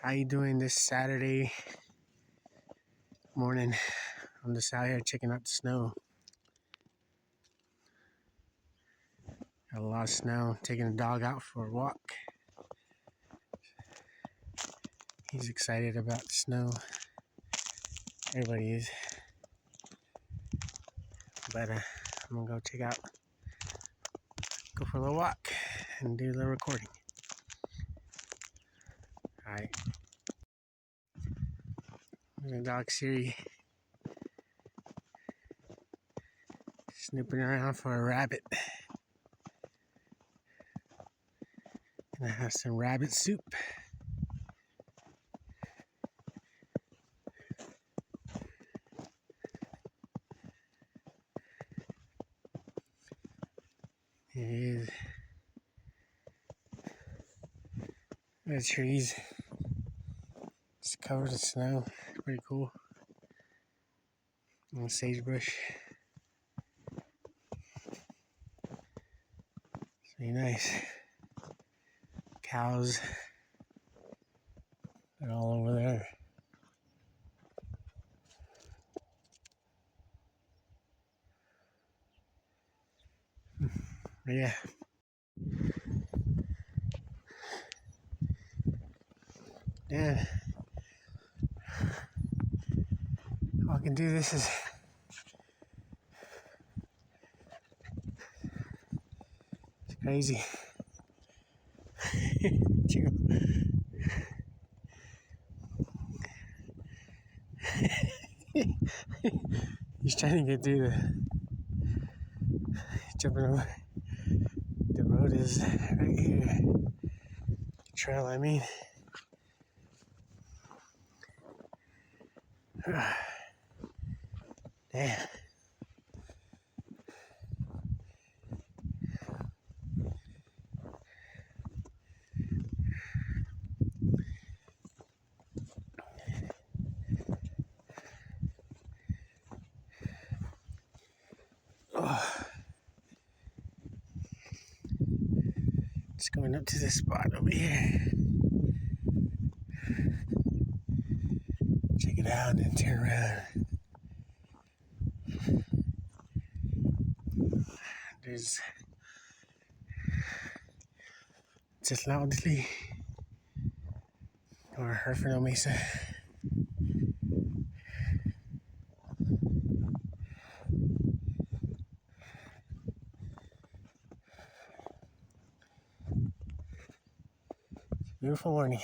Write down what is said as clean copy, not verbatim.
How you doing this Saturday morning? I'm just out here checking out the snow. Got a lot of snow. Taking the dog out for a walk. He's excited about the snow. Everybody is. But I'm gonna go for a little walk and do a little recording. Alright. There's a dog Siri snooping around for a rabbit. Gonna have some rabbit soup. Here he is. The trees just covered in snow. Pretty cool. And sagebrush. It's pretty nice. Cows are all over there. But yeah. Yeah. All I can do this is it's crazy. He's trying to get through jumping over. The road is right here. The trail, I mean. Damn. Oh. Just going up to this spot over here. Check it out and turn around. There's Teslaudli or Herfinale Mesa. Beautiful morning.